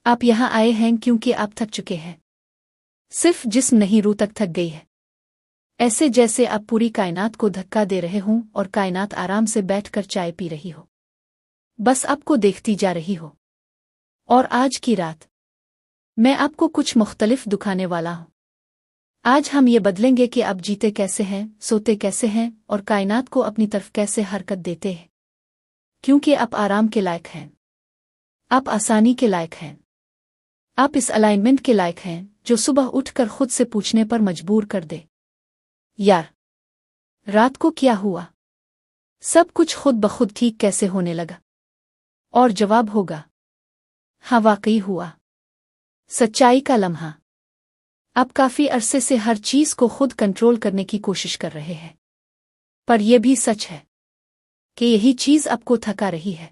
آپ یہاں آئے ہیں کیونکہ آپ تھک چکے ہیں۔ صرف جسم نہیں، روح تک تھک گئی ہے، ایسے جیسے آپ پوری کائنات کو دھکا دے رہے ہوں اور کائنات آرام سے بیٹھ کر چائے پی رہی ہو، بس آپ کو دیکھتی جا رہی ہو۔ اور آج کی رات میں آپ کو کچھ مختلف دکھانے والا ہوں۔ آج ہم یہ بدلیں گے کہ آپ جیتے کیسے ہیں، سوتے کیسے ہیں، اور کائنات کو اپنی طرف کیسے حرکت دیتے ہیں، کیونکہ آپ آرام کے لائق ہیں، آپ آسانی کے لائق ہیں، آپ اس الائنمنٹ کے لائق ہیں جو صبح اٹھ کر خود سے پوچھنے پر مجبور کر دے، یار رات کو کیا ہوا؟ سب کچھ خود بخود ٹھیک کیسے ہونے لگا؟ اور جواب ہوگا، ہاں واقعی ہوا۔ سچائی کا لمحہ، آپ کافی عرصے سے ہر چیز کو خود کنٹرول کرنے کی کوشش کر رہے ہیں، پر یہ بھی سچ ہے کہ یہی چیز آپ کو تھکا رہی ہے۔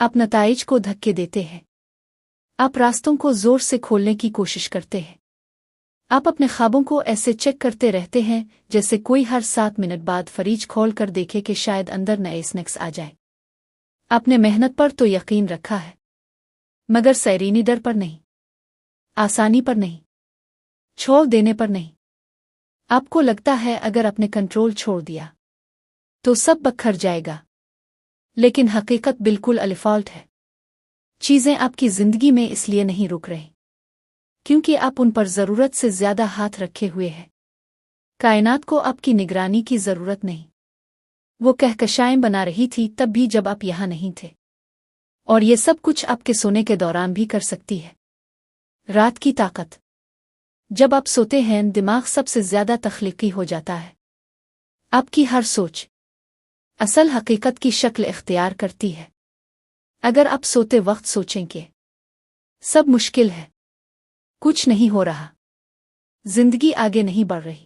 آپ نتائج کو دھکے دیتے ہیں، آپ راستوں کو زور سے کھولنے کی کوشش کرتے ہیں، آپ اپنے خوابوں کو ایسے چیک کرتے رہتے ہیں جیسے کوئی ہر 7 منٹ بعد فریج کھول کر دیکھے کہ شاید اندر نئے سنیکس آ جائے۔ آپ نے محنت پر تو یقین رکھا ہے، مگر سیرینی ڈر پر نہیں، آسانی پر نہیں، چھوڑ دینے پر نہیں۔ آپ کو لگتا ہے اگر اپنے کنٹرول چھوڑ دیا تو سب بکھر جائے گا، لیکن حقیقت بالکل الفالٹ ہے۔ چیزیں آپ کی زندگی میں اس لیے نہیں رک رہی کیونکہ آپ ان پر ضرورت سے زیادہ ہاتھ رکھے ہوئے ہیں۔ کائنات کو آپ کی نگرانی کی ضرورت نہیں، وہ کہکشائیں بنا رہی تھی تب بھی جب آپ یہاں نہیں تھے، اور یہ سب کچھ آپ کے سونے کے دوران بھی کر سکتی ہے۔ رات کی طاقت، جب آپ سوتے ہیں دماغ سب سے زیادہ تخلیقی ہو جاتا ہے۔ آپ کی ہر سوچ اصل حقیقت کی شکل اختیار کرتی ہے۔ اگر آپ سوتے وقت سوچیں کہ سب مشکل ہے، کچھ نہیں ہو رہا، زندگی آگے نہیں بڑھ رہی،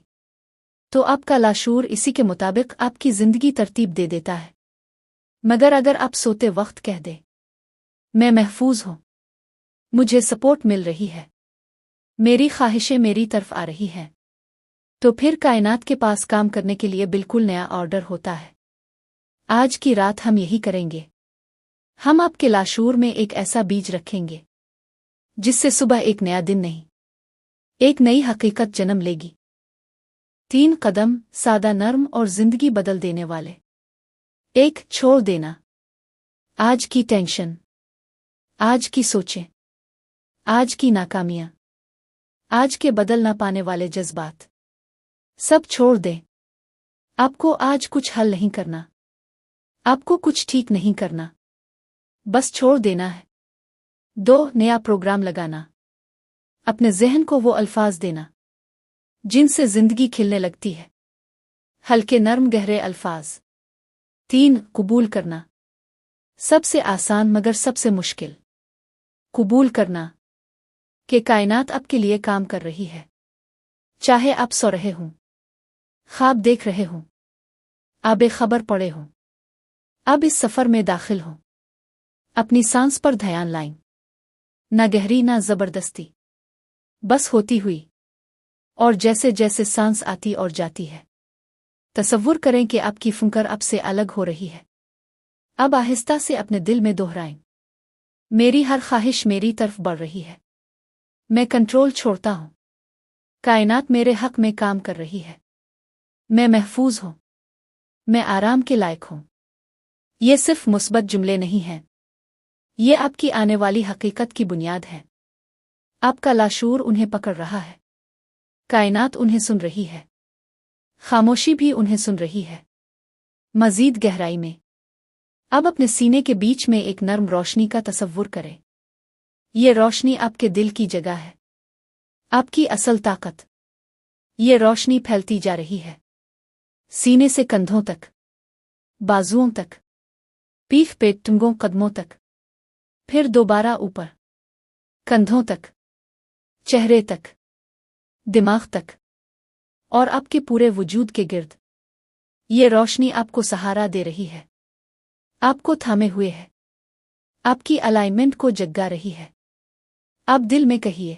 تو آپ کا لاشعور اسی کے مطابق آپ کی زندگی ترتیب دے دیتا ہے۔ مگر اگر آپ سوتے وقت کہہ دیں، میں محفوظ ہوں، مجھے سپورٹ مل رہی ہے، میری خواہشیں میری طرف آ رہی ہیں، تو پھر کائنات کے پاس کام کرنے کے لیے بالکل نیا آرڈر ہوتا ہے۔ آج کی رات ہم یہی کریں گے، ہم آپ کے لاشعور میں ایک ایسا بیج رکھیں گے جس سے صبح ایک نیا دن نہیں، ایک نئی حقیقت جنم لے گی۔ 3 قدم، سادہ، نرم اور زندگی بدل دینے والے۔ 1، چھوڑ دینا۔ آج کی ٹینشن، آج کی سوچیں، آج کی ناکامیاں، آج کے بدل نہ پانے والے جذبات، سب چھوڑ دیں۔ آپ کو آج کچھ حل نہیں کرنا، آپ کو کچھ ٹھیک نہیں کرنا، بس چھوڑ دینا ہے۔ 2، نیا پروگرام لگانا۔ اپنے ذہن کو وہ الفاظ دینا جن سے زندگی کھلنے لگتی ہے، ہلکے، نرم، گہرے الفاظ۔ 3، قبول کرنا۔ سب سے آسان مگر سب سے مشکل، قبول کرنا کہ کائنات آپ کے لیے کام کر رہی ہے، چاہے آپ سو رہے ہوں، خواب دیکھ رہے ہوں، آب خبر پڑے ہوں، اب اس سفر میں داخل ہوں۔ اپنی سانس پر دھیان لائیں، نہ گہری نہ زبردستی، بس ہوتی ہوئی، اور جیسے جیسے سانس آتی اور جاتی ہے تصور کریں کہ آپ کی فنکر اب سے الگ ہو رہی ہے۔ اب آہستہ سے اپنے دل میں دہرائیں، میری ہر خواہش میری طرف بڑھ رہی ہے، میں کنٹرول چھوڑتا ہوں، کائنات میرے حق میں کام کر رہی ہے، میں محفوظ ہوں، میں آرام کے لائق ہوں۔ یہ صرف مثبت جملے نہیں ہیں، یہ آپ کی آنے والی حقیقت کی بنیاد ہے۔ آپ کا لاشعور انہیں پکڑ رہا ہے، کائنات انہیں سن رہی ہے، خاموشی بھی انہیں سن رہی ہے۔ مزید گہرائی میں، اب اپنے سینے کے بیچ میں ایک نرم روشنی کا تصور کریں۔ یہ روشنی آپ کے دل کی جگہ ہے، آپ کی اصل طاقت۔ یہ روشنی پھیلتی جا رہی ہے، سینے سے کندھوں تک، بازوؤں تک، پیٹھ پہ ٹنگوں، قدموں تک، پھر دوبارہ اوپر، کندھوں تک، چہرے تک، دماغ تک، اور آپ کے پورے وجود کے گرد۔ یہ روشنی آپ کو سہارا دے رہی ہے، آپ کو تھامے ہوئے ہے، آپ کی الائنمنٹ کو جگا رہی ہے۔ آپ دل میں کہیے،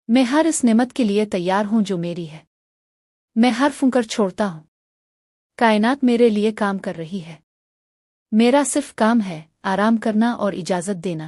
میں ہر اس نعمت کے لیے تیار ہوں جو میری ہے، میں ہر فنکر چھوڑتا ہوں، کائنات میرے لیے کام کر رہی ہے، میرا صرف کام ہے آرام کرنا اور اجازت دینا